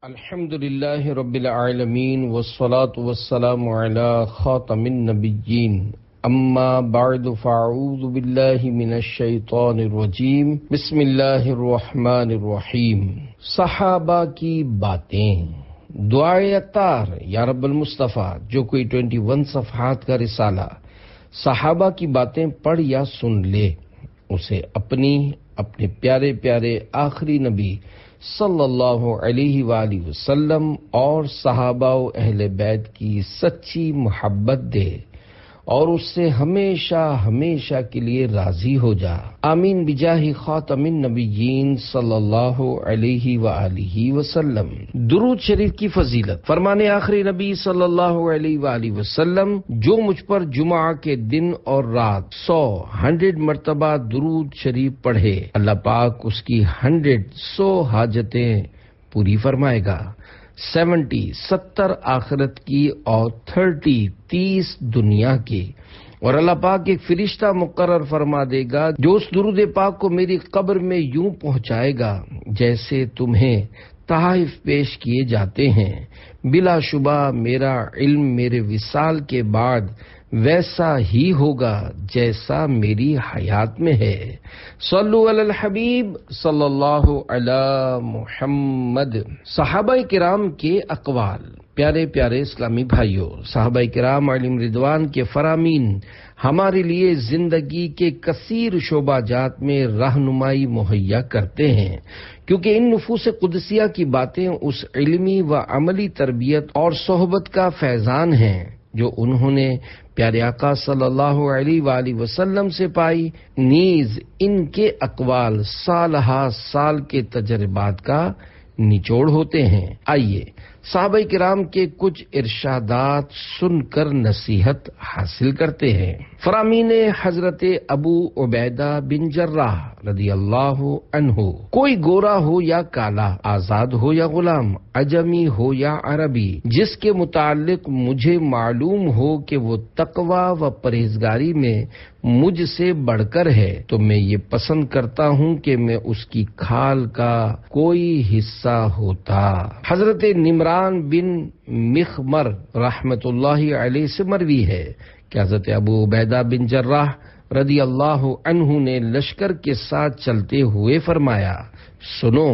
الحمد للہ رب العالمین والصلاة والسلام علی خاتم النبیین اما بعد فاعوذ باللہ من الشیطان الرجیم بسم اللہ الرحمن الرحیم۔ صحابہ کی باتیں، دعائے عطار یا رب المصطفیٰ، جو کوئی 21 صفحات کا رسالہ صحابہ کی باتیں پڑھ یا سن لے، اسے اپنے پیارے پیارے آخری نبی صلی اللہ علیہ وآلہ وسلم اور صحابہ و اہل بیت کی سچی محبت دے اور اس سے ہمیشہ ہمیشہ کے لیے راضی ہو جا، آمین بجاہ خاتم النبیین صلی اللہ علیہ وآلہ وسلم۔ درود شریف کی فضیلت، فرمان آخری نبی صلی اللہ علیہ وآلہ وسلم، جو مجھ پر جمعہ کے دن اور رات 100 مرتبہ درود شریف پڑھے، اللہ پاک اس کی 100 حاجتیں پوری فرمائے گا، 70 آخرت کی اور 30 دنیا کی، اور اللہ پاک ایک فرشتہ مقرر فرما دے گا جو اس درود پاک کو میری قبر میں یوں پہنچائے گا جیسے تمہیں تحائف پیش کیے جاتے ہیں۔ بلا شبہ میرا علم میرے وصال کے بعد ویسا ہی ہوگا جیسا میری حیات میں ہے۔ صلو علی الحبیب صلی اللہ علی محمد۔ صحابہ کرام کے اقوال، پیارے پیارے اسلامی بھائیوں، صحابہ کرام علیہم رضوان کے فرامین ہمارے لیے زندگی کے کثیر شعبہ جات میں رہنمائی مہیا کرتے ہیں، کیونکہ ان نفوس قدسیہ کی باتیں اس علمی و عملی تربیت اور صحبت کا فیضان ہیں جو انہوں نے پیارے آقا صلی اللہ علیہ وآلہ وسلم سے پائی، نیز ان کے اقوال سال ہا سال کے تجربات کا نچوڑ ہوتے ہیں۔ آئیے صحابہ کرام کے کچھ ارشادات سن کر نصیحت حاصل کرتے ہیں۔ فرامین حضرت ابو عبیدہ بن جراح رضی اللہ عنہ، کوئی گورا ہو یا کالا، آزاد ہو یا غلام، عجمی ہو یا عربی، جس کے متعلق مجھے معلوم ہو کہ وہ تقوی و پرہیزگاری میں مجھ سے بڑھ کر ہے، تو میں یہ پسند کرتا ہوں کہ میں اس کی کھال کا کوئی حصہ ہوتا۔ حضرت نمران بن مخمر رحمت اللہ علیہ سے مروی ہے کہ حضرت ابو عبیدہ بن جراح رضی اللہ عنہ نے لشکر کے ساتھ چلتے ہوئے فرمایا، سنو،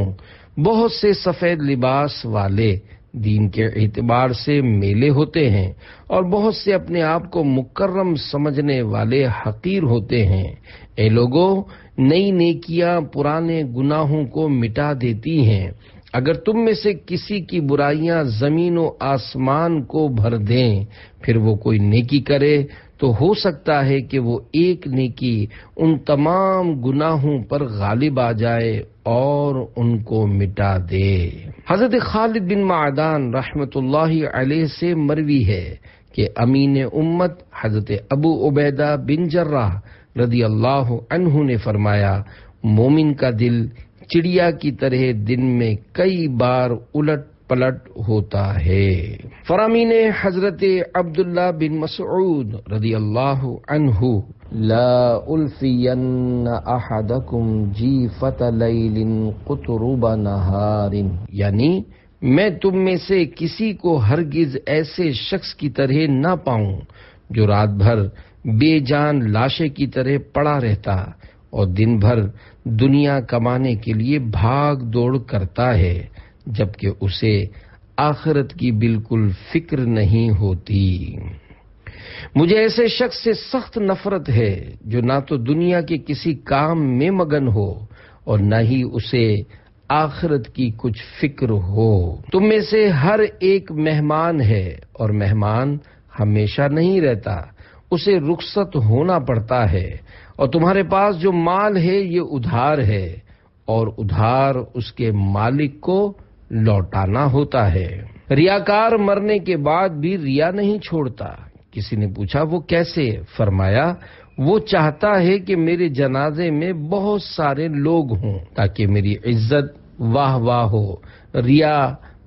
بہت سے سفید لباس والے دین کے اعتبار سے میلے ہوتے ہیں اور بہت سے اپنے آپ کو مکرم سمجھنے والے حقیر ہوتے ہیں۔ اے لوگو، نئی نیکیاں پرانے گناہوں کو مٹا دیتی ہیں۔ اگر تم میں سے کسی کی برائیاں زمین و آسمان کو بھر دیں، پھر وہ کوئی نیکی کرے تو ہو سکتا ہے کہ وہ ایک نیکی ان تمام گناہوں پر غالب آ جائے اور ان کو مٹا دے۔ حضرت خالد بن معدان رحمت اللہ علیہ سے مروی ہے کہ امین امت حضرت ابو عبیدہ بن جراح رضی اللہ عنہ نے فرمایا، مومن کا دل چڑیا کی طرح دن میں کئی بار الٹ پلٹ ہوتا ہے۔ فرامین حضرت عبداللہ بن مسعود رضی اللہ عنہ، لا الفین احدکم جیفت لیل قطرب نہار، یعنی میں تم میں سے کسی کو ہرگز ایسے شخص کی طرح نہ پاؤں جو رات بھر بے جان لاشے کی طرح پڑا رہتا اور دن بھر دنیا کمانے کے لیے بھاگ دوڑ کرتا ہے، جبکہ اسے آخرت کی بالکل فکر نہیں ہوتی۔ مجھے ایسے شخص سے سخت نفرت ہے جو نہ تو دنیا کے کسی کام میں مگن ہو اور نہ ہی اسے آخرت کی کچھ فکر ہو۔ تم میں سے ہر ایک مہمان ہے اور مہمان ہمیشہ نہیں رہتا، اسے رخصت ہونا پڑتا ہے، اور تمہارے پاس جو مال ہے یہ ادھار ہے اور ادھار اس کے مالک کو لوٹانا ہوتا ہے۔ ریاکار مرنے کے بعد بھی ریا نہیں چھوڑتا۔ کسی نے پوچھا وہ کیسے؟ فرمایا، وہ چاہتا ہے کہ میرے جنازے میں بہت سارے لوگ ہوں تاکہ میری عزت واہ واہ ہو۔ ریا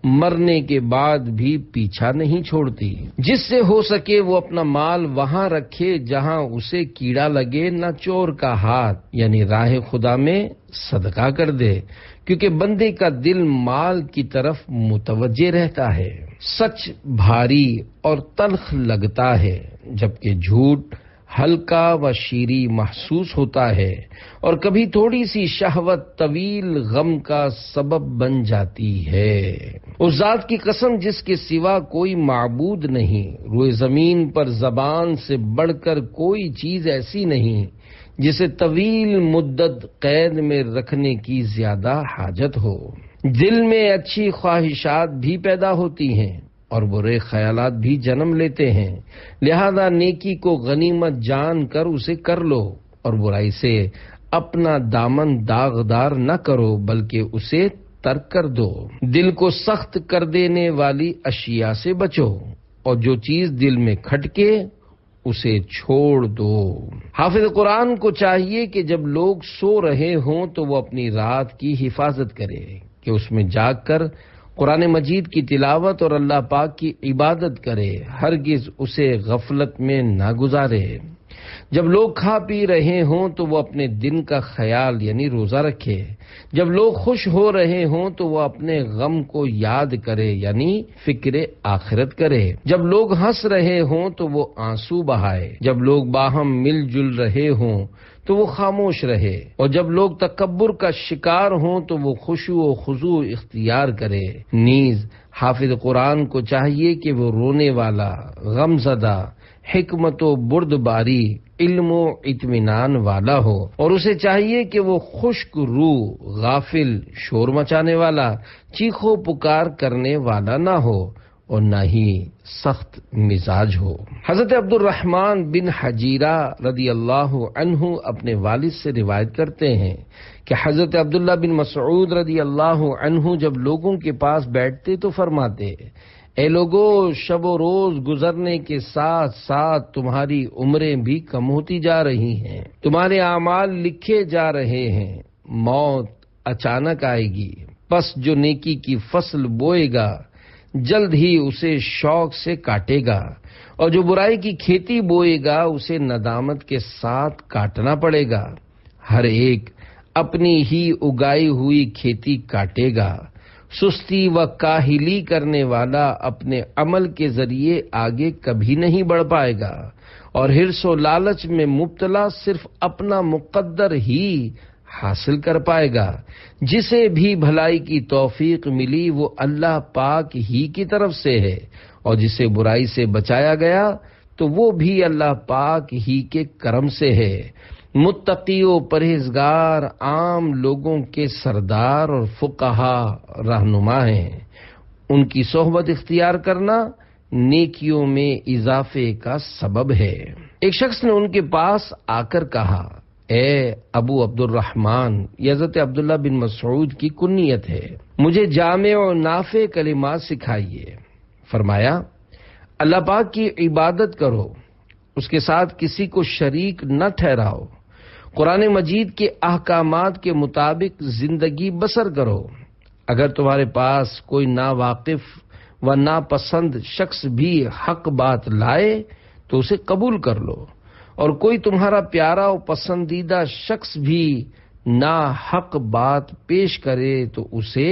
مرنے کے بعد بھی پیچھا نہیں چھوڑتی۔ جس سے ہو سکے وہ اپنا مال وہاں رکھے جہاں اسے کیڑا لگے، نہ چور کا ہاتھ، یعنی راہ خدا میں صدقہ کر دے، کیونکہ بندے کا دل مال کی طرف متوجہ رہتا ہے۔ سچ بھاری اور تلخ لگتا ہے، جبکہ جھوٹ ہلکا و شیریں محسوس ہوتا ہے، اور کبھی تھوڑی سی شہوت طویل غم کا سبب بن جاتی ہے۔ اس ذات کی قسم جس کے سوا کوئی معبود نہیں، روئے زمین پر زبان سے بڑھ کر کوئی چیز ایسی نہیں جسے طویل مدت قید میں رکھنے کی زیادہ حاجت ہو۔ دل میں اچھی خواہشات بھی پیدا ہوتی ہیں اور برے خیالات بھی جنم لیتے ہیں، لہذا نیکی کو غنیمت جان کر اسے کر لو، اور برائی سے اپنا دامن داغدار نہ کرو بلکہ اسے ترک کر دو۔ دل کو سخت کر دینے والی اشیاء سے بچو، اور جو چیز دل میں کھٹکے اسے چھوڑ دو۔ حافظ قرآن کو چاہیے کہ جب لوگ سو رہے ہوں تو وہ اپنی رات کی حفاظت کرے، کہ اس میں جاگ کر قرآن مجید کی تلاوت اور اللہ پاک کی عبادت کرے، ہرگز اسے غفلت میں نہ گزارے۔ جب لوگ کھا پی رہے ہوں تو وہ اپنے دن کا خیال یعنی روزہ رکھے، جب لوگ خوش ہو رہے ہوں تو وہ اپنے غم کو یاد کرے یعنی فکر آخرت کرے، جب لوگ ہنس رہے ہوں تو وہ آنسو بہائے، جب لوگ باہم مل جل رہے ہوں تو وہ خاموش رہے، اور جب لوگ تکبر کا شکار ہوں تو وہ خشوع و خضوع اختیار کرے۔ نیز حافظ قرآن کو چاہیے کہ وہ رونے والا، غم زدہ، حکمت و بردباری، علم و اطمینان والا ہو، اور اسے چاہیے کہ وہ خشک روح، غافل، شور مچانے والا، چیخو پکار کرنے والا نہ ہو، اور نہ ہی سخت مزاج ہو۔ حضرت عبد الرحمن بن حجیرہ رضی اللہ عنہ اپنے والد سے روایت کرتے ہیں کہ حضرت عبداللہ بن مسعود رضی اللہ عنہ جب لوگوں کے پاس بیٹھتے تو فرماتے، اے لوگو، شب و روز گزرنے کے ساتھ ساتھ تمہاری عمریں بھی کم ہوتی جا رہی ہیں، تمہارے اعمال لکھے جا رہے ہیں، موت اچانک آئے گی، پس جو نیکی کی فصل بوئے گا جلد ہی اسے شوق سے کاٹے گا، اور جو برائی کی کھیتی بوئے گا اسے ندامت کے ساتھ کاٹنا پڑے گا۔ ہر ایک اپنی ہی اگائی ہوئی کھیتی کاٹے گا۔ سستی و کاہلی کرنے والا اپنے عمل کے ذریعے آگے کبھی نہیں بڑھ پائے گا، اور حرص و لالچ میں مبتلا صرف اپنا مقدر ہی حاصل کر پائے گا۔ جسے بھی بھلائی کی توفیق ملی وہ اللہ پاک ہی کی طرف سے ہے، اور جسے برائی سے بچایا گیا تو وہ بھی اللہ پاک ہی کے کرم سے ہے۔ متقی و پرہیزگار عام لوگوں کے سردار اور فقہا رہنما ہیں، ان کی صحبت اختیار کرنا نیکیوں میں اضافے کا سبب ہے۔ ایک شخص نے ان کے پاس آ کر کہا، اے ابو عبد الرحمن، یہ حضرت عبداللہ بن مسعود کی کنیت ہے، مجھے جامع و نافع کلمات سکھائیے۔ فرمایا، اللہ پاک کی عبادت کرو، اس کے ساتھ کسی کو شریک نہ ٹھہراؤ، قرآن مجید کے احکامات کے مطابق زندگی بسر کرو، اگر تمہارے پاس کوئی ناواقف و ناپسند شخص بھی حق بات لائے تو اسے قبول کر لو، اور کوئی تمہارا پیارا و پسندیدہ شخص بھی نا حق بات پیش کرے تو اسے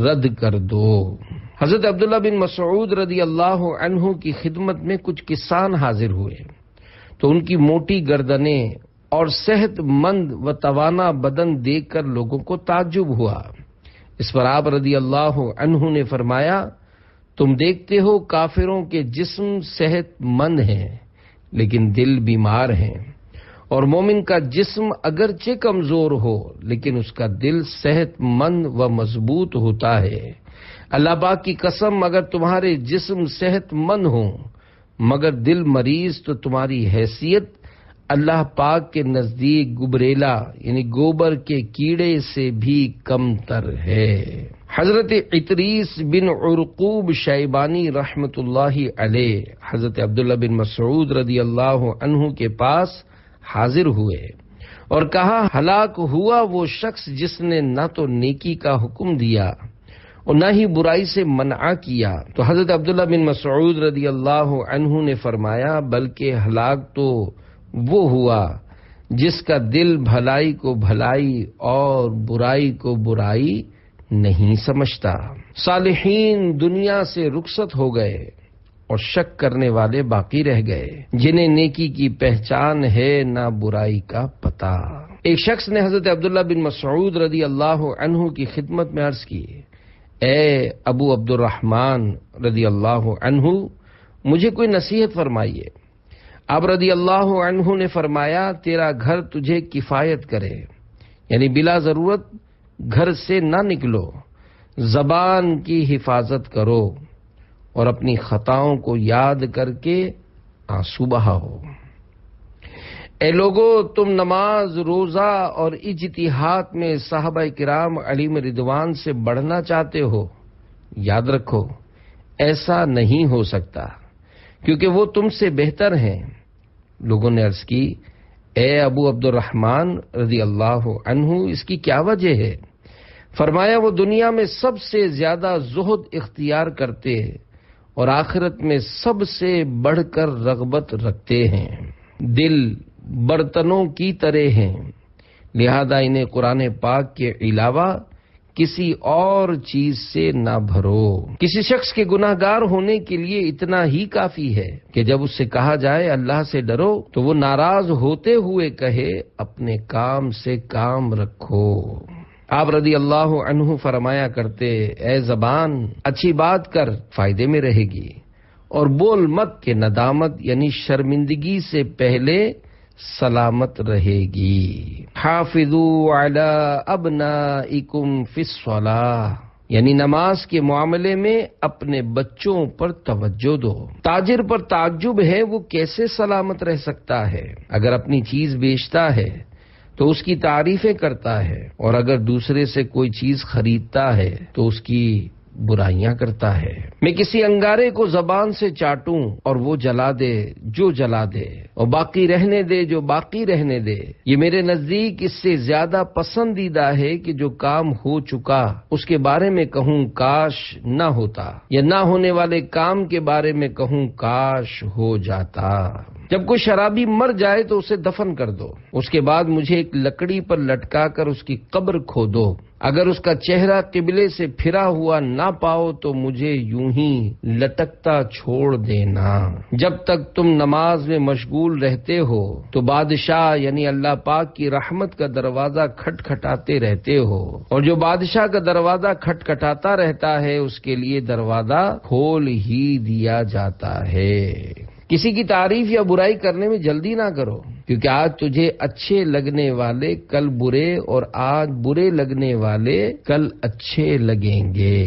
رد کر دو۔ حضرت عبداللہ بن مسعود رضی اللہ عنہ کی خدمت میں کچھ کسان حاضر ہوئے تو ان کی موٹی گردنیں اور صحت مند و توانا بدن دیکھ کر لوگوں کو تعجب ہوا۔ اس پر آپ رضی اللہ عنہ نے فرمایا، تم دیکھتے ہو کافروں کے جسم صحت مند ہیں لیکن دل بیمار ہیں، اور مومن کا جسم اگرچہ کمزور ہو لیکن اس کا دل صحت مند و مضبوط ہوتا ہے۔ اللہ پاک کی قسم، اگر تمہارے جسم صحت مند ہوں مگر دل مریض تو تمہاری حیثیت اللہ پاک کے نزدیک گبریلا یعنی گوبر کے کیڑے سے بھی کم تر ہے۔ حضرت عطریس بن عرقوب شیبانی رحمت اللہ علیہ حضرت عبداللہ بن مسعود رضی اللہ عنہ کے پاس حاضر ہوئے اور کہا، ہلاک ہوا وہ شخص جس نے نہ تو نیکی کا حکم دیا اور نہ ہی برائی سے منع کیا۔ تو حضرت عبداللہ بن مسعود رضی اللہ عنہ نے فرمایا، بلکہ ہلاک تو وہ ہوا جس کا دل بھلائی کو بھلائی اور برائی کو برائی نہیں سمجھتا۔ صالحین دنیا سے رخصت ہو گئے اور شک کرنے والے باقی رہ گئے، جنہیں نیکی کی پہچان ہے نہ برائی کا پتہ۔ ایک شخص نے حضرت عبداللہ بن مسعود رضی اللہ عنہ کی خدمت میں عرض کی، اے ابو عبد الرحمن رضی اللہ عنہ، مجھے کوئی نصیحت فرمائیے۔ آپ رضی اللہ عنہ نے فرمایا، تیرا گھر تجھے کفایت کرے، یعنی بلا ضرورت گھر سے نہ نکلو، زبان کی حفاظت کرو اور اپنی خطاؤں کو یاد کر کے آنسو بہاؤ۔ اے لوگو، تم نماز، روزہ اور اجتہاد میں صحابہ کرام علیہم رضوان سے بڑھنا چاہتے ہو، یاد رکھو ایسا نہیں ہو سکتا کیونکہ وہ تم سے بہتر ہیں۔ لوگوں نے عرض کی، اے ابو عبد الرحمن رضی اللہ عنہ، اس کی کیا وجہ ہے؟ فرمایا، وہ دنیا میں سب سے زیادہ زہد اختیار کرتے اور آخرت میں سب سے بڑھ کر رغبت رکھتے ہیں۔ دل برتنوں کی طرح ہیں، لہذا انہیں قرآن پاک کے علاوہ کسی اور چیز سے نہ بھرو۔ کسی شخص کے گناہ گار ہونے کے لیے اتنا ہی کافی ہے کہ جب اس سے کہا جائے اللہ سے ڈرو تو وہ ناراض ہوتے ہوئے کہے اپنے کام سے کام رکھو۔ آپ رضی اللہ عنہ فرمایا کرتے، اے زبان، اچھی بات کر، فائدے میں رہے گی، اور بول مت کہ ندامت یعنی شرمندگی سے پہلے سلامت رہے گی۔ حافظوا علی ابنائکم فی الصلاۃ، یعنی نماز کے معاملے میں اپنے بچوں پر توجہ دو۔ تاجر پر تعجب ہے، وہ کیسے سلامت رہ سکتا ہے؟ اگر اپنی چیز بیچتا ہے تو اس کی تعریفیں کرتا ہے، اور اگر دوسرے سے کوئی چیز خریدتا ہے تو اس کی برائیاں کرتا ہے۔ میں کسی انگارے کو زبان سے چاٹوں اور وہ جلا دے جو جلا دے، اور باقی رہنے دے جو باقی رہنے دے، یہ میرے نزدیک اس سے زیادہ پسندیدہ ہے کہ جو کام ہو چکا اس کے بارے میں کہوں کاش نہ ہوتا، یا نہ ہونے والے کام کے بارے میں کہوں کاش ہو جاتا۔ جب کوئی شرابی مر جائے تو اسے دفن کر دو، اس کے بعد مجھے ایک لکڑی پر لٹکا کر اس کی قبر کھودو، اگر اس کا چہرہ قبلے سے پھرا ہوا نہ پاؤ تو مجھے یوں ہی لٹکتا چھوڑ دینا۔ جب تک تم نماز میں مشغول رہتے ہو تو بادشاہ یعنی اللہ پاک کی رحمت کا دروازہ کھٹکھٹاتے رہتے ہو، اور جو بادشاہ کا دروازہ کھٹکھٹاتا رہتا ہے اس کے لیے دروازہ کھول ہی دیا جاتا ہے۔ کسی کی تعریف یا برائی کرنے میں جلدی نہ کرو، کیونکہ آج تجھے اچھے لگنے والے کل برے، اور آج برے لگنے والے کل اچھے لگیں گے۔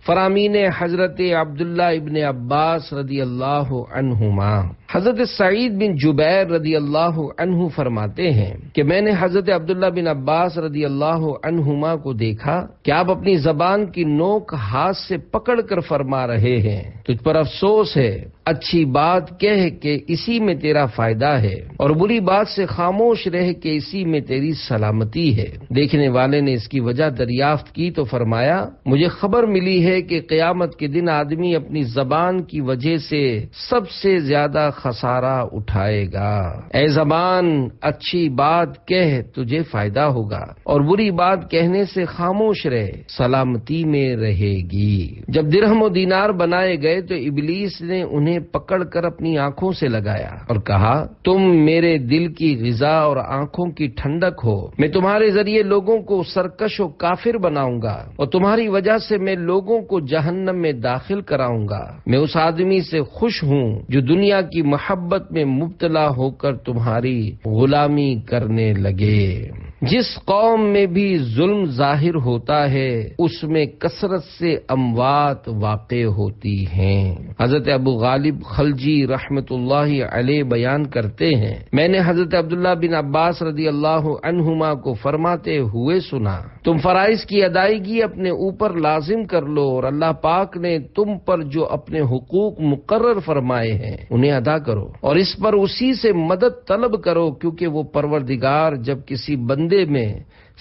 فرامین حضرت عبداللہ ابن عباس رضی اللہ عنہما، حضرت سعید بن جبیر رضی اللہ عنہ فرماتے ہیں کہ میں نے حضرت عبداللہ بن عباس رضی اللہ عنہما کو دیکھا کہ آپ اپنی زبان کی نوک ہاتھ سے پکڑ کر فرما رہے ہیں، تجھ پر افسوس ہے، اچھی بات کہہ کہ اسی میں تیرا فائدہ ہے، اور بری بات سے خاموش رہ کہ اسی میں تیری سلامتی ہے۔ دیکھنے والے نے اس کی وجہ دریافت کی تو فرمایا، مجھے خبر ملی ہے کہ قیامت کے دن آدمی اپنی زبان کی وجہ سے سب سے زیادہ خسارہ اٹھائے گا۔ اے زبان، اچھی بات کہہ تجھے فائدہ ہوگا، اور بری بات کہنے سے خاموش رہ، سلامتی میں رہے گی۔ جب درہم و دینار بنائے گئے تو ابلیس نے انہیں پکڑ کر اپنی آنکھوں سے لگایا اور کہا، تم میرے دل کی غذا اور آنکھوں کی ٹھنڈک ہو، میں تمہارے ذریعے لوگوں کو سرکش و کافر بناؤں گا، اور تمہاری وجہ سے میں لوگوں کو جہنم میں داخل کراؤں گا۔ میں اس آدمی سے خوش ہوں جو دنیا کی محبت میں مبتلا ہو کر تمہاری غلامی کرنے لگے۔ جس قوم میں بھی ظلم ظاہر ہوتا ہے اس میں کثرت سے اموات واقع ہوتی ہیں۔ حضرت ابو غالب خلجی رحمت اللہ علیہ بیان کرتے ہیں، میں نے حضرت عبداللہ بن عباس رضی اللہ عنہما کو فرماتے ہوئے سنا، تم فرائض کی ادائیگی اپنے اوپر لازم کر لو، اور اللہ پاک نے تم پر جو اپنے حقوق مقرر فرمائے ہیں انہیں ادا کرو، اور اس پر اسی سے مدد طلب کرو، کیونکہ وہ پروردگار جب کسی بندے میں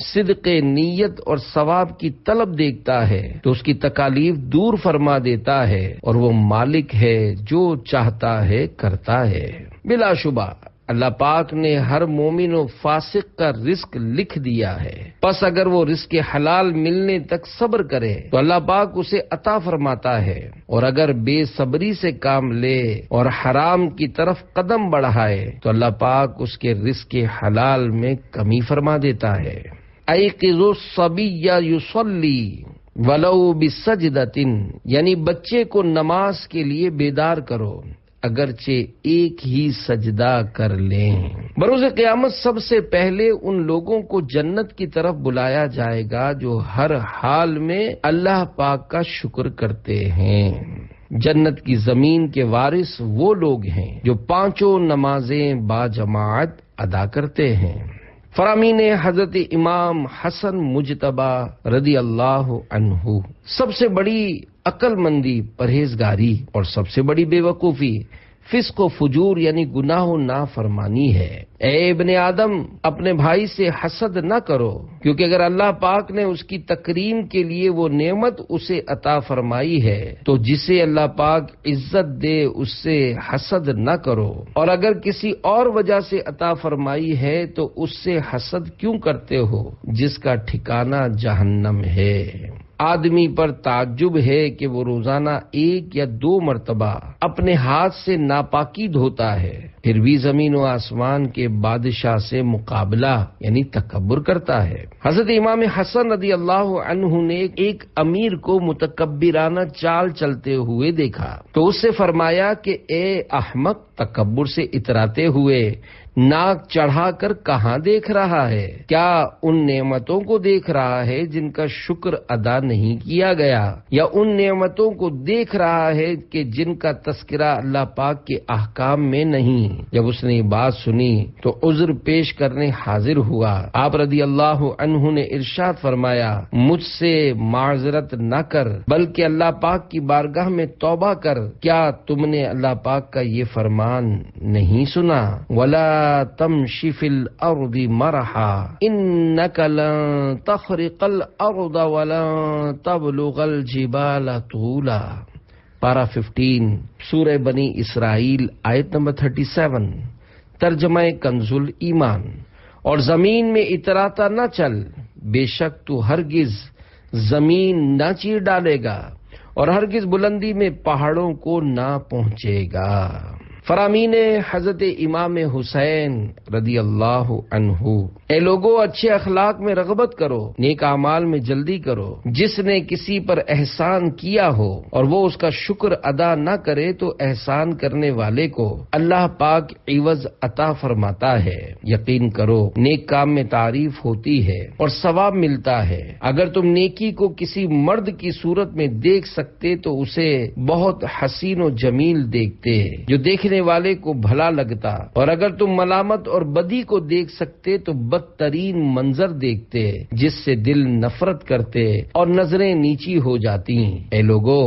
صدق نیت اور ثواب کی طلب دیکھتا ہے تو اس کی تکالیف دور فرما دیتا ہے، اور وہ مالک ہے جو چاہتا ہے کرتا ہے۔ بلا شبہ اللہ پاک نے ہر مومن و فاسق کا رزق لکھ دیا ہے، پس اگر وہ رزق حلال ملنے تک صبر کرے تو اللہ پاک اسے عطا فرماتا ہے، اور اگر بے صبری سے کام لے اور حرام کی طرف قدم بڑھائے تو اللہ پاک اس کے رزق حلال میں کمی فرما دیتا ہے۔ ایقظوا الصبی یصلی ولو بسجدۃ، یعنی بچے کو نماز کے لیے بیدار کرو اگرچہ ایک ہی سجدہ کر لیں۔ بروز قیامت سب سے پہلے ان لوگوں کو جنت کی طرف بلایا جائے گا جو ہر حال میں اللہ پاک کا شکر کرتے ہیں۔ جنت کی زمین کے وارث وہ لوگ ہیں جو پانچوں نمازیں باجماعت ادا کرتے ہیں۔ فرامین حضرت امام حسن مجتبی رضی اللہ عنہ، سب سے بڑی عقل مندی پرہیزگاری اور سب سے بڑی بے وقوفی فسق و فجور یعنی گناہ و نافرمانی ہے۔ اے ابن آدم، اپنے بھائی سے حسد نہ کرو، کیونکہ اگر اللہ پاک نے اس کی تکریم کے لیے وہ نعمت اسے عطا فرمائی ہے تو جسے اللہ پاک عزت دے اس سے حسد نہ کرو، اور اگر کسی اور وجہ سے عطا فرمائی ہے تو اس سے حسد کیوں کرتے ہو جس کا ٹھکانہ جہنم ہے۔ آدمی پر تعجب ہے کہ وہ روزانہ 1 یا 2 مرتبہ اپنے ہاتھ سے ناپاکی دھوتا ہے، پھر بھی زمین و آسمان کے بادشاہ سے مقابلہ یعنی تکبر کرتا ہے۔ حضرت امام حسن رضی اللہ عنہ نے ایک امیر کو متکبرانہ چال چلتے ہوئے دیکھا تو اس سے فرمایا کہ اے احمق، تکبر سے اتراتے ہوئے ناک چڑھا کر کہاں دیکھ رہا ہے؟ کیا ان نعمتوں کو دیکھ رہا ہے جن کا شکر ادا نہیں کیا گیا، یا ان نعمتوں کو دیکھ رہا ہے کہ جن کا تذکرہ اللہ پاک کے احکام میں نہیں؟ جب اس نے یہ بات سنی تو عذر پیش کرنے حاضر ہوا۔ آپ رضی اللہ عنہ نے ارشاد فرمایا، مجھ سے معذرت نہ کر بلکہ اللہ پاک کی بارگاہ میں توبہ کر۔ کیا تم نے اللہ پاک کا یہ فرمان نہیں سنا؟ ولا تمشی فی الارض مرحا انک لن تخرق الارض ولن تبلغ الجبال طولا۔ پارہ 15 سورہ بنی اسرائیل آیت نمبر 37، ترجمہ کنز الایمان۔ اور زمین میں اتراتا نہ چل، بے شک تو ہرگز زمین نہ چیر ڈالے گا اور ہرگز بلندی میں پہاڑوں کو نہ پہنچے گا۔ فرامین حضرت امام حسین رضی اللہ عنہ، اے لوگو، اچھے اخلاق میں رغبت کرو، نیک اعمال میں جلدی کرو۔ جس نے کسی پر احسان کیا ہو اور وہ اس کا شکر ادا نہ کرے تو احسان کرنے والے کو اللہ پاک عوض عطا فرماتا ہے۔ یقین کرو نیک کام میں تعریف ہوتی ہے اور ثواب ملتا ہے۔ اگر تم نیکی کو کسی مرد کی صورت میں دیکھ سکتے تو اسے بہت حسین و جمیل دیکھتے جو دیکھنے والے کو بھلا لگتا، اور اگر تم ملامت اور بدی کو دیکھ سکتے تو بدترین منظر دیکھتے جس سے دل نفرت کرتے اور نظریں نیچی ہو جاتی۔ اے لوگو،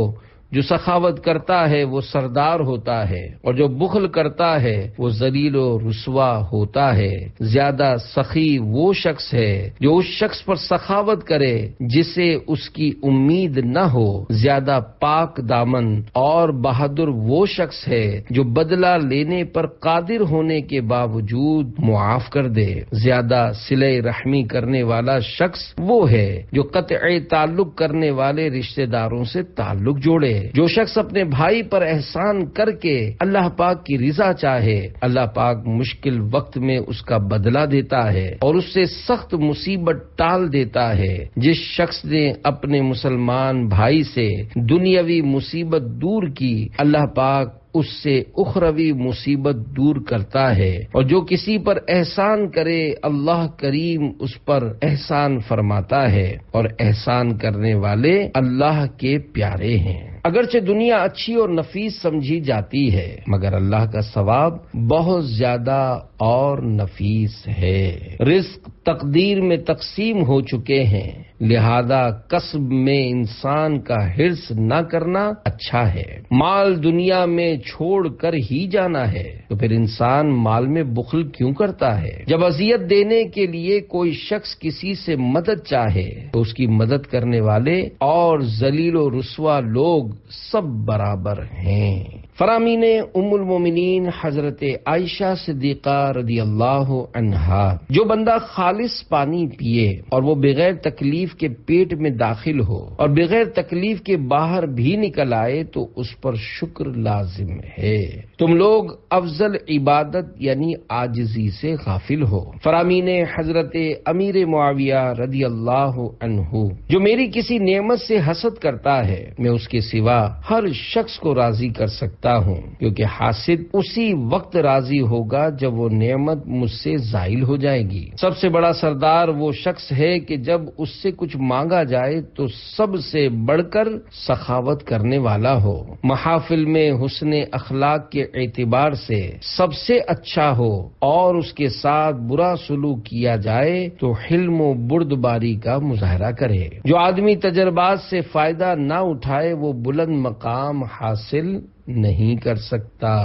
جو سخاوت کرتا ہے وہ سردار ہوتا ہے، اور جو بخل کرتا ہے وہ ذلیل و رسوا ہوتا ہے۔ زیادہ سخی وہ شخص ہے جو اس شخص پر سخاوت کرے جسے اس کی امید نہ ہو۔ زیادہ پاک دامن اور بہادر وہ شخص ہے جو بدلہ لینے پر قادر ہونے کے باوجود معاف کر دے۔ زیادہ صلہ رحمی کرنے والا شخص وہ ہے جو قطع تعلق کرنے والے رشتہ داروں سے تعلق جوڑے۔ جو شخص اپنے بھائی پر احسان کر کے اللہ پاک کی رضا چاہے، اللہ پاک مشکل وقت میں اس کا بدلہ دیتا ہے اور اس سے سخت مصیبت ٹال دیتا ہے۔ جس شخص نے اپنے مسلمان بھائی سے دنیاوی مصیبت دور کی، اللہ پاک اس سے اخروی مصیبت دور کرتا ہے، اور جو کسی پر احسان کرے اللہ کریم اس پر احسان فرماتا ہے، اور احسان کرنے والے اللہ کے پیارے ہیں۔ اگرچہ دنیا اچھی اور نفیس سمجھی جاتی ہے مگر اللہ کا ثواب بہت زیادہ اور نفیس ہے۔ رزق تقدیر میں تقسیم ہو چکے ہیں، لہذا کسب میں انسان کا حرص نہ کرنا اچھا ہے۔ مال دنیا میں چھوڑ کر ہی جانا ہے تو پھر انسان مال میں بخل کیوں کرتا ہے؟ جب اذیت دینے کے لیے کوئی شخص کسی سے مدد چاہے تو اس کی مدد کرنے والے اور ذلیل و رسوا لوگ سب برابر ہیں۔ فرامین ام المومنین حضرت عائشہ صدیقہ رضی اللہ عنہا، جو بندہ خالص پانی پیے اور وہ بغیر تکلیف کے پیٹ میں داخل ہو اور بغیر تکلیف کے باہر بھی نکل آئے تو اس پر شکر لازم ہے۔ تم لوگ افضل عبادت یعنی عاجزی سے غافل ہو۔ فرامین حضرت امیر معاویہ رضی اللہ عنہ، جو میری کسی نعمت سے حسد کرتا ہے میں اس کے سوا ہر شخص کو راضی کر سکتا ہوں، کیونکہ حاسد اسی وقت راضی ہوگا جب وہ نعمت مجھ سے زائل ہو جائے گی۔ سب سے بڑا سردار وہ شخص ہے کہ جب اس سے کچھ مانگا جائے تو سب سے بڑھ کر سخاوت کرنے والا ہو، محافل میں حسن اخلاق کے اعتبار سے سب سے اچھا ہو، اور اس کے ساتھ برا سلوک کیا جائے تو حلم و بردباری کا مظاہرہ کرے۔ جو آدمی تجربات سے فائدہ نہ اٹھائے وہ بلند مقام حاصل نہیں کر سکتا۔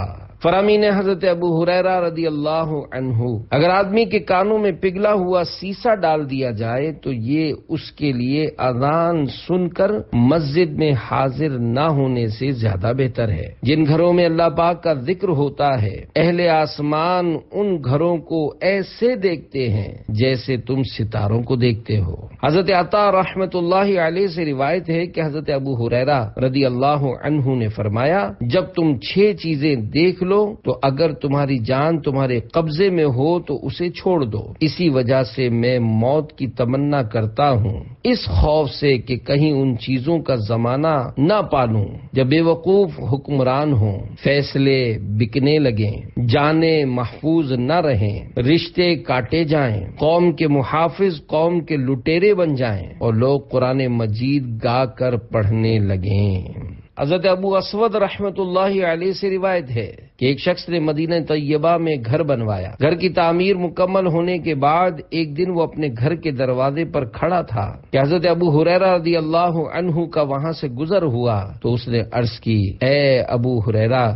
فرامین حضرت ابو ہریرہ رضی اللہ عنہ، اگر آدمی کے کانوں میں پگھلا ہوا سیسا ڈال دیا جائے تو یہ اس کے لیے اذان سن کر مسجد میں حاضر نہ ہونے سے زیادہ بہتر ہے۔ جن گھروں میں اللہ پاک کا ذکر ہوتا ہے اہل آسمان ان گھروں کو ایسے دیکھتے ہیں جیسے تم ستاروں کو دیکھتے ہو۔ حضرت عطا رحمت اللہ علیہ سے روایت ہے کہ حضرت ابو ہریرہ رضی اللہ عنہ نے فرمایا، جب تم 6 چیزیں دیکھ لو تو اگر تمہاری جان تمہارے قبضے میں ہو تو اسے چھوڑ دو۔ اسی وجہ سے میں موت کی تمنا کرتا ہوں، اس خوف سے کہ کہیں ان چیزوں کا زمانہ نہ پالوں جب بے وقوف حکمران ہوں، فیصلے بکنے لگیں، جانیں محفوظ نہ رہیں، رشتے کاٹے جائیں، قوم کے محافظ قوم کے لٹیرے بن جائیں اور لوگ قرآن مجید گا کر پڑھنے لگیں۔ حضرت ابو اسود رحمت اللہ علیہ سے روایت ہے کہ ایک شخص نے مدینہ طیبہ میں گھر بنوایا۔ گھر کی تعمیر مکمل ہونے کے بعد ایک دن وہ اپنے گھر کے دروازے پر کھڑا تھا کہ حضرت ابو ہریرہ رضی اللہ عنہ کا وہاں سے گزر ہوا تو اس نے عرض کی، اے ابو ہریرہ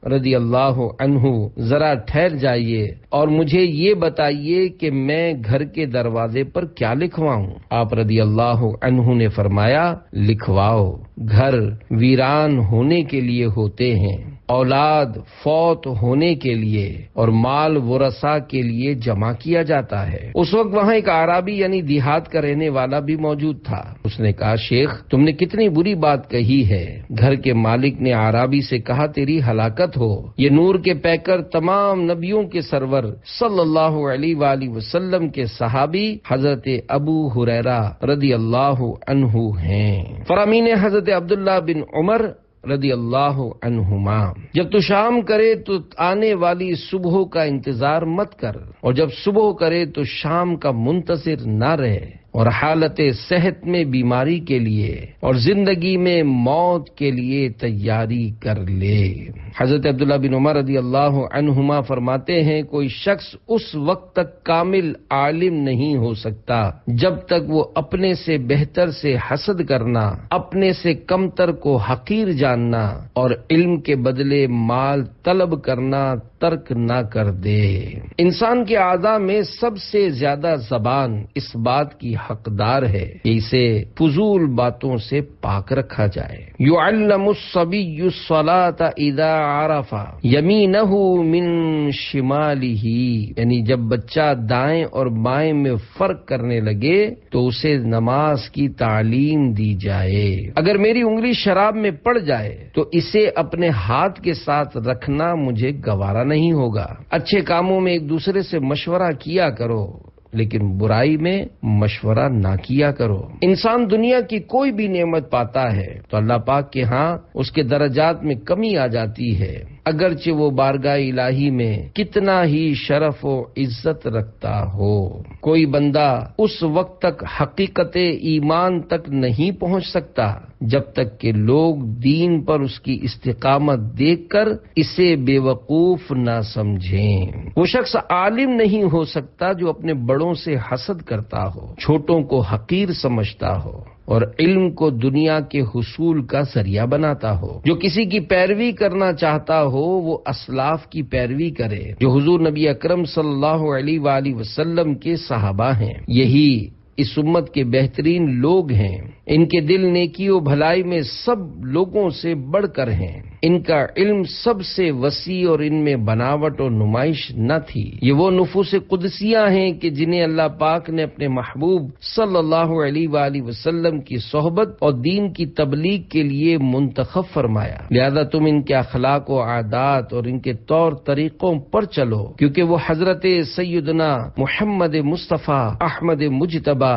رضی اللہ عنہ، ذرا ٹھہر جائیے اور مجھے یہ بتائیے کہ میں گھر کے دروازے پر کیا لکھواؤں؟ آپ رضی اللہ عنہ نے فرمایا، لکھواؤ، گھر ویران ہونے کے لیے ہوتے ہیں، اولاد فوت ہونے کے لیے اور مال ورثاء کے لیے جمع کیا جاتا ہے۔ اس وقت وہاں ایک اعرابی یعنی دیہات کا رہنے والا بھی موجود تھا۔ اس نے کہا، شیخ تم نے کتنی بری بات کہی ہے۔ گھر کے مالک نے اعرابی سے کہا، تیری ہلاکت ہو، یہ نور کے پیکر تمام نبیوں کے سرور صلی اللہ علیہ وآلہ وسلم کے صحابی حضرت ابو ہریرہ رضی اللہ عنہ ہیں۔ فرامین حضرت عبداللہ بن عمر رضی اللہ عنہما، جب تو شام کرے تو آنے والی صبح کا انتظار مت کر، اور جب صبح کرے تو شام کا منتظر نہ رہے، اور حالت صحت میں بیماری کے لیے اور زندگی میں موت کے لیے تیاری کر لے۔ حضرت عبداللہ بن عمر رضی اللہ عنہما فرماتے ہیں، کوئی شخص اس وقت تک کامل عالم نہیں ہو سکتا جب تک وہ اپنے سے بہتر سے حسد کرنا، اپنے سے کمتر کو حقیر جاننا اور علم کے بدلے مال طلب کرنا ترک نہ کر دے۔ انسان کے اعضاء میں سب سے زیادہ زبان اس بات کی حقدار ہے کہ اسے فضول باتوں سے پاک رکھا جائے۔ یعلم الصبی الصلاۃ اذا عرف یمینہ من شمالہ، یعنی جب بچہ دائیں اور بائیں میں فرق کرنے لگے تو اسے نماز کی تعلیم دی جائے۔ اگر میری انگلی شراب میں پڑ جائے تو اسے اپنے ہاتھ کے ساتھ رکھنا مجھے گوارا نہیں ہوگا۔ اچھے کاموں میں ایک دوسرے سے مشورہ کیا کرو، لیکن برائی میں مشورہ نہ کیا کرو۔ انسان دنیا کی کوئی بھی نعمت پاتا ہے تو اللہ پاک کے ہاں اس کے درجات میں کمی آ جاتی ہے، اگرچہ وہ بارگاہ الہی میں کتنا ہی شرف و عزت رکھتا ہو۔ کوئی بندہ اس وقت تک حقیقت ایمان تک نہیں پہنچ سکتا جب تک کہ لوگ دین پر اس کی استقامت دیکھ کر اسے بے وقوف نہ سمجھیں۔ وہ شخص عالم نہیں ہو سکتا جو اپنے بڑوں سے حسد کرتا ہو، چھوٹوں کو حقیر سمجھتا ہو اور علم کو دنیا کے حصول کا ذریعہ بناتا ہو۔ جو کسی کی پیروی کرنا چاہتا ہو وہ اسلاف کی پیروی کرے جو حضور نبی اکرم صلی اللہ علیہ وآلہ وسلم کے صحابہ ہیں۔ یہی اس امت کے بہترین لوگ ہیں، ان کے دل نیکی و بھلائی میں سب لوگوں سے بڑھ کر ہیں۔ ان کا علم سب سے وسیع اور ان میں بناوٹ اور نمائش نہ تھی۔ یہ وہ نفوس قدسیہ ہیں کہ جنہیں اللہ پاک نے اپنے محبوب صلی اللہ علیہ وآلہ وسلم کی صحبت اور دین کی تبلیغ کے لیے منتخب فرمایا، لہذا تم ان کے اخلاق و عادات اور ان کے طور طریقوں پر چلو، کیونکہ وہ حضرت سیدنا محمد مصطفیٰ احمد مجتبی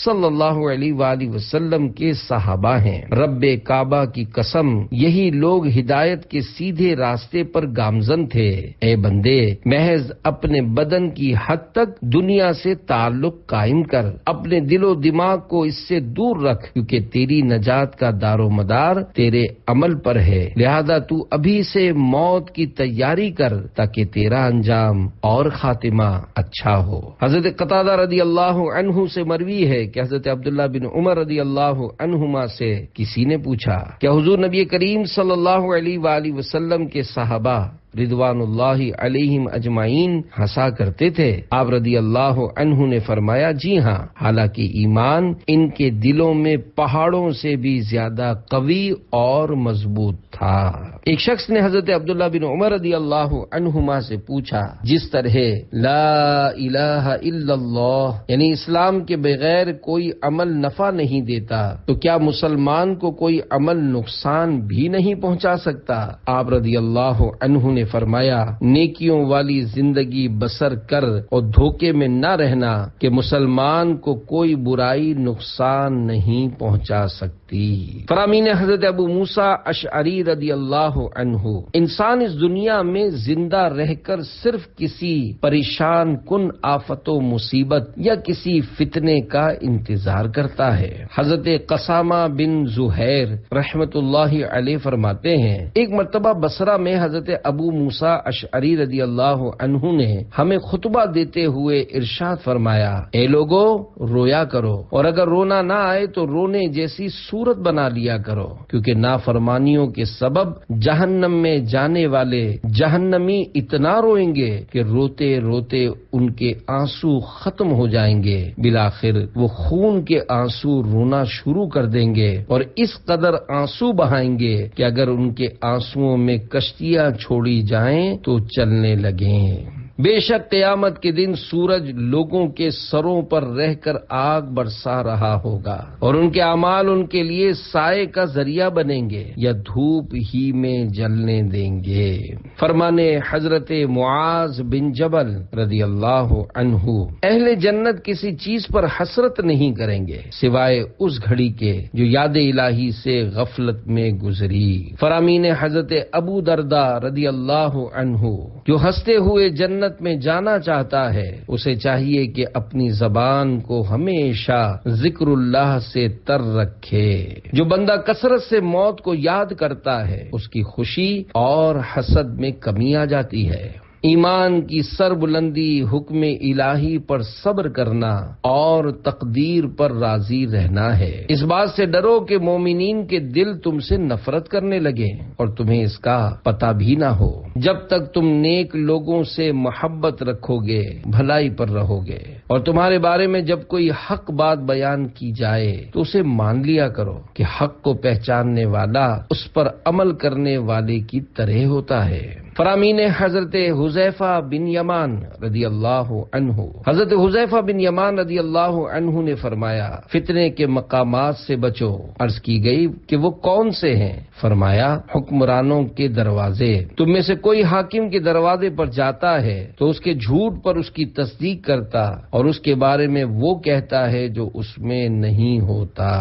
صلی اللہ علیہ وآلہ وسلم کے صحابہ ہیں۔ رب کعبہ کی قسم، یہی لوگ ہدایت کے سیدھے راستے پر گامزن تھے۔ اے بندے، محض اپنے بدن کی حد تک دنیا سے تعلق قائم کر، اپنے دل و دماغ کو اس سے دور رکھ، کیونکہ تیری نجات کا دار و مدار تیرے عمل پر ہے، لہذا تو ابھی سے موت کی تیاری کر تاکہ تیرا انجام اور خاتمہ اچھا ہو۔ حضرت قتادہ رضی اللہ عنہ سے مروی ہے کہ حضرت عبداللہ بن عمر رضی اللہ عنہما سے کسی نے پوچھا کہ حضور نبی کریم صلی اللہ علیہ وآلہ وسلم کے صحابہ رضوان اللہ علیہم اجمعین ہنسا کرتے تھے؟ آپ رضی اللہ عنہ نے فرمایا، جی ہاں، حالانکہ ایمان ان کے دلوں میں پہاڑوں سے بھی زیادہ قوی اور مضبوط تھا۔ ایک شخص نے حضرت عبداللہ بن عمر رضی اللہ عنہما سے پوچھا، جس طرح لا الہ الا اللہ یعنی اسلام کے بغیر کوئی عمل نفع نہیں دیتا، تو کیا مسلمان کو کوئی عمل نقصان بھی نہیں پہنچا سکتا؟ آپ رضی اللہ عنہ نے فرمایا، نیکیوں والی زندگی بسر کر اور دھوکے میں نہ رہنا کہ مسلمان کو کوئی برائی نقصان نہیں پہنچا سکتی۔ فرامین حضرت ابو موسیٰ اشعری رضی اللہ عنہ، انسان اس دنیا میں زندہ رہ کر صرف کسی پریشان کن آفت و مصیبت یا کسی فتنے کا انتظار کرتا ہے۔ حضرت قسامہ بن زہیر رحمت اللہ علیہ فرماتے ہیں، ایک مرتبہ بصرہ میں حضرت ابو موسیٰ اشعری رضی اللہ عنہ نے ہمیں خطبہ دیتے ہوئے ارشاد فرمایا، اے لوگو، رویا کرو، اور اگر رونا نہ آئے تو رونے جیسی صورت بنا لیا کرو، کیونکہ نافرمانیوں کے سبب جہنم میں جانے والے جہنمی اتنا روئیں گے کہ روتے روتے ان کے آنسو ختم ہو جائیں گے، بالآخر وہ خون کے آنسو رونا شروع کر دیں گے اور اس قدر آنسو بہائیں گے کہ اگر ان کے آنسوؤں میں کشتیاں چھوڑی جائیں تو چلنے لگیں۔ بے شک قیامت کے دن سورج لوگوں کے سروں پر رہ کر آگ برسا رہا ہوگا اور ان کے اعمال ان کے لیے سائے کا ذریعہ بنیں گے یا دھوپ ہی میں جلنے دیں گے۔ فرمانے حضرت معاذ بن جبل رضی اللہ عنہ، اہل جنت کسی چیز پر حسرت نہیں کریں گے سوائے اس گھڑی کے جو یاد الہی سے غفلت میں گزری۔ فرامین حضرت ابو درداء رضی اللہ عنہ، جو ہنستے ہوئے جنت میں جانا چاہتا ہے اسے چاہیے کہ اپنی زبان کو ہمیشہ ذکر اللہ سے تر رکھے۔ جو بندہ کثرت سے موت کو یاد کرتا ہے اس کی خوشی اور حسد میں کمی آ جاتی ہے۔ ایمان کی سر بلندی حکم الہی پر صبر کرنا اور تقدیر پر راضی رہنا ہے۔ اس بات سے ڈرو کہ مومنین کے دل تم سے نفرت کرنے لگے اور تمہیں اس کا پتہ بھی نہ ہو۔ جب تک تم نیک لوگوں سے محبت رکھو گے بھلائی پر رہو گے، اور تمہارے بارے میں جب کوئی حق بات بیان کی جائے تو اسے مان لیا کرو کہ حق کو پہچاننے والا اس پر عمل کرنے والے کی طرح ہوتا ہے۔ فرامین حضرت حذیفہ بن یمان رضی اللہ عنہ، حضرت حذیفہ بن یمان رضی اللہ عنہ نے فرمایا، فتنے کے مقامات سے بچو۔ عرض کی گئی کہ وہ کون سے ہیں؟ فرمایا، حکمرانوں کے دروازے۔ تم میں سے کوئی حاکم کے دروازے پر جاتا ہے تو اس کے جھوٹ پر اس کی تصدیق کرتا اور اس کے بارے میں وہ کہتا ہے جو اس میں نہیں ہوتا۔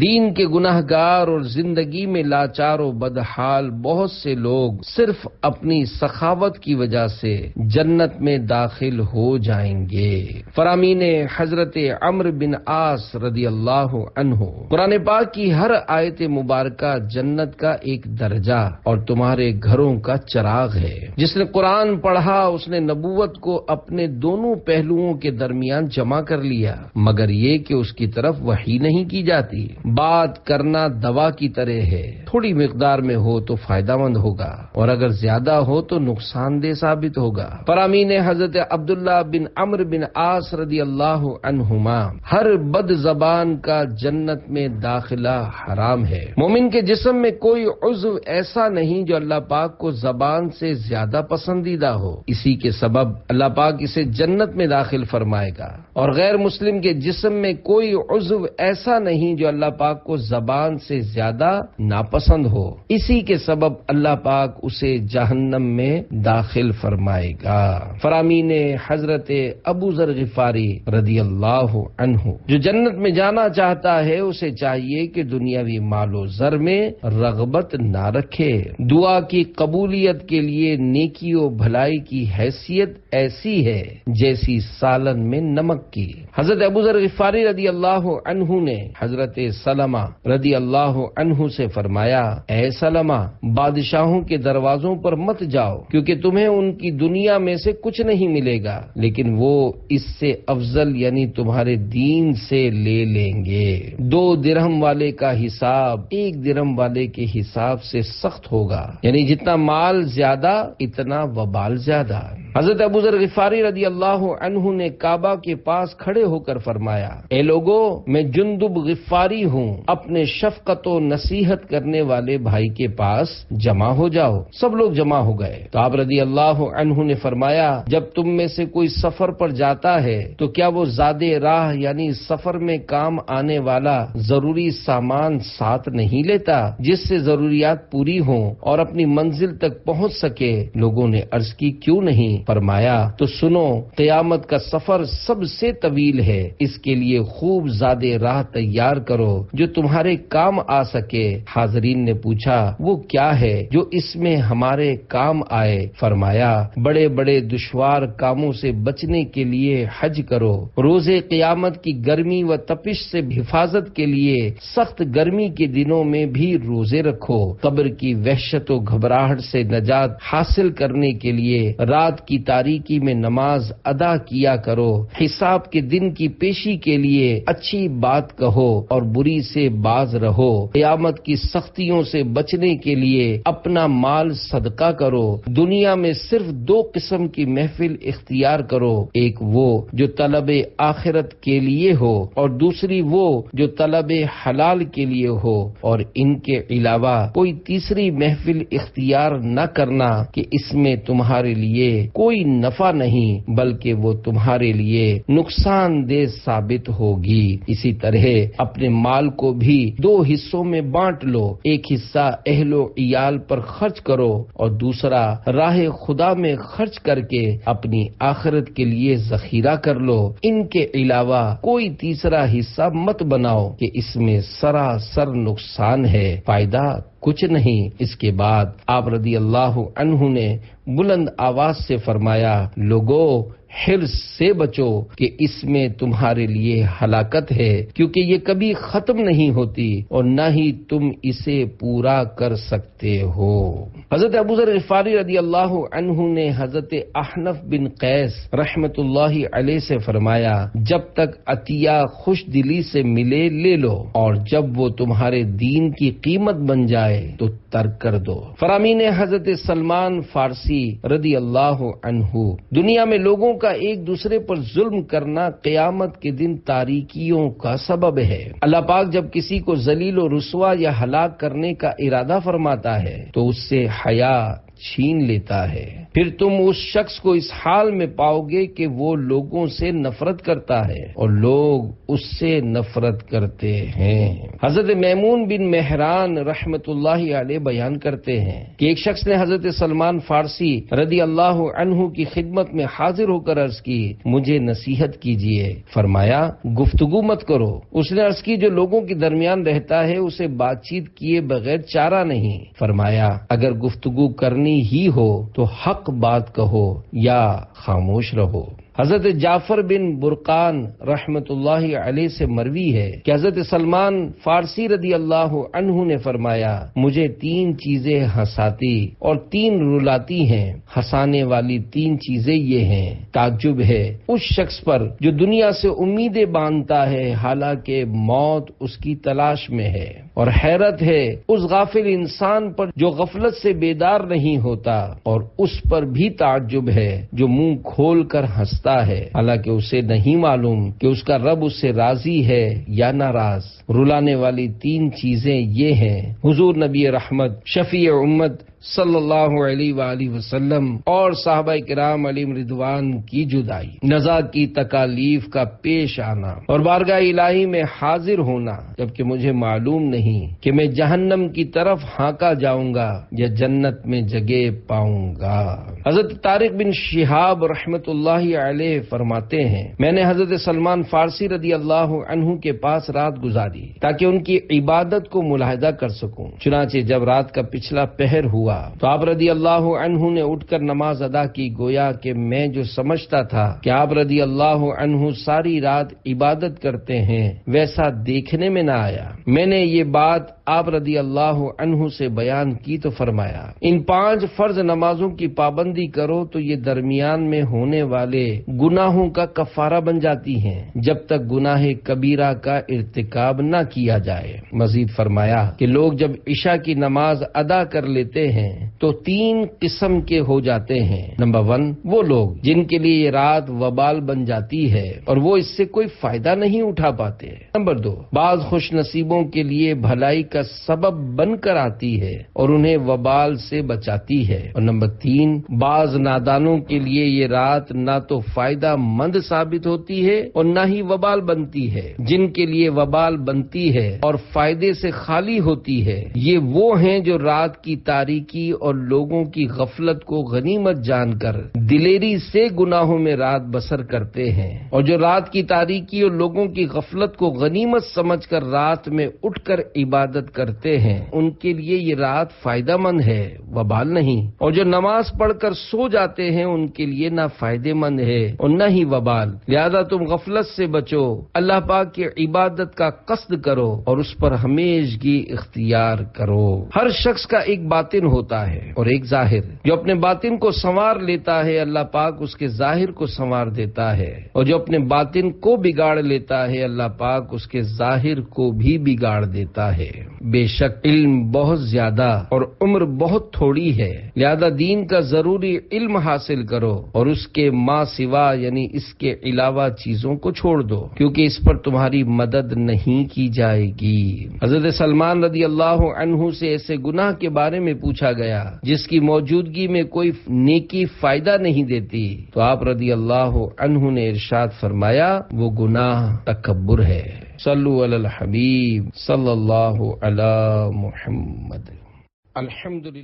دین کے گناہ گار اور زندگی میں لاچار و بدحال بہت سے لوگ صرف اپنی سخاوت کی وجہ سے جنت میں داخل ہو جائیں گے۔ فرامین حضرت عمرو بن عاص رضی اللہ عنہ، قرآن پاک کی ہر آیت مبارکہ جنت کا ایک درجہ اور تمہارے گھروں کا چراغ ہے۔ جس نے قرآن پڑھا اس نے نبوت کو اپنے دونوں پہلوؤں کے درمیان جمع کر لیا، مگر یہ کہ اس کی طرف وحی نہیں کی جاتی۔ بات کرنا دوا کی طرح ہے، تھوڑی مقدار میں ہو تو فائدہ مند ہوگا اور اگر زیادہ ہو تو نقصان دہ ثابت ہوگا۔ فرامین حضرت عبداللہ بن عمرو بن عاص رضی اللہ عنہما، ہر بد زبان کا جنت میں داخلہ حرام ہے۔ مومن کے جسم میں کوئی عضو ایسا نہیں جو اللہ پاک کو زبان سے زیادہ پسندیدہ ہو، اسی کے سبب اللہ پاک اسے جنت میں داخل فرمائے گا، اور غیر مسلم کے جسم میں کوئی عضو ایسا نہیں جو اللہ پاک کو زبان سے زیادہ ناپسند ہو، اسی کے سبب اللہ پاک اسے جہنم میں داخل فرمائے گا۔ فرامین حضرت ابو ذر غفاری رضی اللہ عنہ، جو جنت میں جانا چاہتا ہے اسے چاہیے کہ دنیاوی مال و زر میں رغبت نہ رکھے، دعا کی قبولیت کے لیے نیکی و بھلائی کی حیثیت ایسی ہے جیسی سالن میں نمک کی۔ حضرت ابو ذر غفاری رضی اللہ عنہ نے حضرت سلمہ رضی اللہ عنہ سے فرمایا، اے سلمہ، بادشاہوں کے دروازوں پر مت جاؤ، کیونکہ تمہیں ان کی دنیا میں سے کچھ نہیں ملے گا، لیکن وہ اس سے افضل یعنی تمہارے دین سے لے لیں گے۔ 2 درہم والے کا حساب 1 درہم والے کے حساب سے سخت ہوگا، یعنی جتنا مال زیادہ اتنا وبال زیادہ۔ حضرت ابو ذر غفاری رضی اللہ عنہ نے کعبہ کے پاس کھڑے ہو کر فرمایا، اے لوگو، میں جندب غفاری ہوں، اپنے شفقت و نصیحت کرنے والے بھائی کے پاس جمع ہو جاؤ۔ سب لوگ جمع ہو گئے تو آپ رضی اللہ عنہ نے فرمایا، جب تم میں سے کوئی سفر پر جاتا ہے تو کیا وہ زادِ راہ یعنی سفر میں کام آنے والا ضروری سامان ساتھ نہیں لیتا جس سے ضروریات پوری ہوں اور اپنی منزل تک پہنچ سکے؟ لوگوں نے عرض کی، کیوں نہیں؟ فرمایا، تو سنو، قیامت کا سفر سب سے طویل ہے، اس کے لیے خوب زادِ راہ تیار کرو جو تمہارے کام آ سکے۔ حاضرین نے پوچھا، وہ کیا ہے جو اس میں ہمارے کام آئے؟ فرمایا، بڑے بڑے دشوار کاموں سے بچنے کے لیے حج کرو، روز قیامت کی گرمی و تپش سے حفاظت کے لیے سخت گرمی کے دنوں میں بھی روزے رکھو، قبر کی وحشت و گھبراہٹ سے نجات حاصل کرنے کے لیے رات کی تاریکی میں نماز ادا کیا کرو، حساب کے دن کی پیشی کے لیے اچھی بات کہو اور بری سے باز رہو، قیامت کی سختیوں سے بچنے کے لیے اپنا مال صدقہ کرو، دنیا میں صرف 2 قسم کی محفل اختیار کرو، ایک وہ جو طلب آخرت کے لیے ہو اور دوسری وہ جو طلب حلال کے لیے ہو، اور ان کے علاوہ کوئی تیسری محفل اختیار نہ کرنا کہ اس میں تمہارے لیے کوئی نفع نہیں بلکہ وہ تمہارے لیے نقصان دہ ثابت ہوگی۔ اسی طرح اپنے مال کو بھی 2 حصوں میں بانٹ لو، ایک حصہ اہل و عیال پر خرچ کرو اور دوسرا راہ خدا میں خرچ کر کے اپنی آخرت کے لیے ذخیرہ کر لو، ان کے علاوہ کوئی تیسرا حصہ مت بناؤ کہ اس میں سراسر نقصان ہے، فائدہ کچھ نہیں۔ اس کے بعد آپ رضی اللہ عنہ نے بلند آواز سے فرمایا، لوگو، حرص سے بچو کہ اس میں تمہارے لیے ہلاکت ہے، کیونکہ یہ کبھی ختم نہیں ہوتی اور نہ ہی تم اسے پورا کر سکتے ہو۔ حضرت ابو ذر غفاری رضی اللہ عنہ نے حضرت احنف بن قیس رحمت اللہ علیہ سے فرمایا، جب تک عطیہ خوش دلی سے ملے لے لو، اور جب وہ تمہارے دین کی قیمت بن جائے تو ترک کر دو۔ فرامین حضرت سلمان فارسی رضی اللہ عنہ، دنیا میں لوگوں کا ایک دوسرے پر ظلم کرنا قیامت کے دن تاریکیوں کا سبب ہے۔ اللہ پاک جب کسی کو ذلیل و رسوا یا ہلاک کرنے کا ارادہ فرماتا ہے تو اس سے حیا چھین لیتا ہے، پھر تم اس شخص کو اس حال میں پاؤ گے کہ وہ لوگوں سے نفرت کرتا ہے اور لوگ اس سے نفرت کرتے ہیں۔ حضرت میمون بن مہران رحمت اللہ علیہ بیان کرتے ہیں کہ ایک شخص نے حضرت سلمان فارسی رضی اللہ عنہ کی خدمت میں حاضر ہو کر عرض کی، مجھے نصیحت کیجیے۔ فرمایا، گفتگو مت کرو۔ اس نے عرض کی، جو لوگوں کے درمیان رہتا ہے اسے بات چیت کیے بغیر چارہ نہیں۔ فرمایا، اگر گفتگو کرنی ہی ہو تو حق بات کہو یا خاموش رہو۔ حضرت جعفر بن برقان رحمت اللہ علیہ سے مروی ہے کہ حضرت سلمان فارسی رضی اللہ عنہ نے فرمایا، مجھے 3 چیزیں ہنساتی اور 3 رلاتی ہیں۔ ہنسانے والی 3 چیزیں یہ ہیں، تعجب ہے اس شخص پر جو دنیا سے امیدیں باندھتا ہے حالانکہ موت اس کی تلاش میں ہے، اور حیرت ہے اس غافل انسان پر جو غفلت سے بیدار نہیں ہوتا، اور اس پر بھی تعجب ہے جو منہ کھول کر ہنستا ہے حالانکہ اسے نہیں معلوم کہ اس کا رب اس سے راضی ہے یا ناراض۔ رلانے والی 3 چیزیں یہ ہیں، حضور نبی رحمت شفیع امت صلی اللہ علیہ وآلہ وسلم اور صحابہ کرام علیہم رضوان کی جدائی، نزا کی تکالیف کا پیش آنا اور بارگاہ الہی میں حاضر ہونا جبکہ مجھے معلوم نہیں کہ میں جہنم کی طرف ہانکا جاؤں گا یا جنت میں جگہ پاؤں گا۔ حضرت طارق بن شہاب رحمت اللہ علیہ فرماتے ہیں، میں نے حضرت سلمان فارسی رضی اللہ عنہ کے پاس رات گزاری تاکہ ان کی عبادت کو ملاحظہ کر سکوں۔ چنانچہ جب رات کا پچھلا پہر ہوا تو آپ رضی اللہ عنہ نے اٹھ کر نماز ادا کی، گویا کہ میں جو سمجھتا تھا کہ آپ رضی اللہ عنہ ساری رات عبادت کرتے ہیں ویسا دیکھنے میں نہ آیا۔ میں نے یہ بات آپ رضی اللہ عنہ سے بیان کی تو فرمایا، ان 5 فرض نمازوں کی پابندی کرو تو یہ درمیان میں ہونے والے گناہوں کا کفارہ بن جاتی ہیں جب تک گناہ کبیرہ کا ارتکاب نہ کیا جائے۔ مزید فرمایا کہ لوگ جب عشاء کی نماز ادا کر لیتے ہیں تو 3 قسم کے ہو جاتے ہیں۔ نمبر 1 وہ لوگ جن کے لیے یہ رات وبال بن جاتی ہے اور وہ اس سے کوئی فائدہ نہیں اٹھا پاتے۔ نمبر 2 بعض خوش نصیبوں کے لیے بھلائی کا سبب بن کر آتی ہے اور انہیں وبال سے بچاتی ہے۔ اور نمبر 3 بعض نادانوں کے لیے یہ رات نہ تو فائدہ مند ثابت ہوتی ہے اور نہ ہی وبال بنتی ہے۔ جن کے لیے وبال بنتی ہے اور فائدے سے خالی ہوتی ہے یہ وہ ہیں جو رات کی تاریکی اور لوگوں کی غفلت کو غنیمت جان کر دلیری سے گناہوں میں رات بسر کرتے ہیں، اور جو رات کی تاریکی اور لوگوں کی غفلت کو غنیمت سمجھ کر رات میں اٹھ کر عبادت کرتے ہیں ان کے لیے یہ رات فائدہ مند ہے، وبال نہیں، اور جو نماز پڑھ کر سو جاتے ہیں ان کے لیے نہ فائدے مند ہے اور نہ ہی وبال۔ لہذا تم غفلت سے بچو، اللہ پاک کی عبادت کا قصد کرو اور اس پر ہمیشگی اختیار کرو۔ ہر شخص کا ایک باطن ہوتا ہے اور ایک ظاہر، جو اپنے باطن کو سنوار لیتا ہے اللہ پاک اس کے ظاہر کو سنوار دیتا ہے، اور جو اپنے باطن کو بگاڑ لیتا ہے اللہ پاک اس کے ظاہر کو بھی بگاڑ دیتا ہے۔ بے شک علم بہت زیادہ اور عمر بہت تھوڑی ہے، لہذا دین کا ضروری علم حاصل کرو اور اس کے ما سوا یعنی اس کے علاوہ چیزوں کو چھوڑ دو کیونکہ اس پر تمہاری مدد نہیں کی جائے گی۔ حضرت سلمان رضی اللہ عنہ سے ایسے گناہ کے بارے میں پوچھا گیا جس کی موجودگی میں کوئی نیکی فائدہ نہیں دیتی تو آپ رضی اللہ عنہ نے ارشاد فرمایا وہ گناہ تکبر ہے۔ صلو علی الحبیب صلی اللہ علی محمد۔ الحمدللہ۔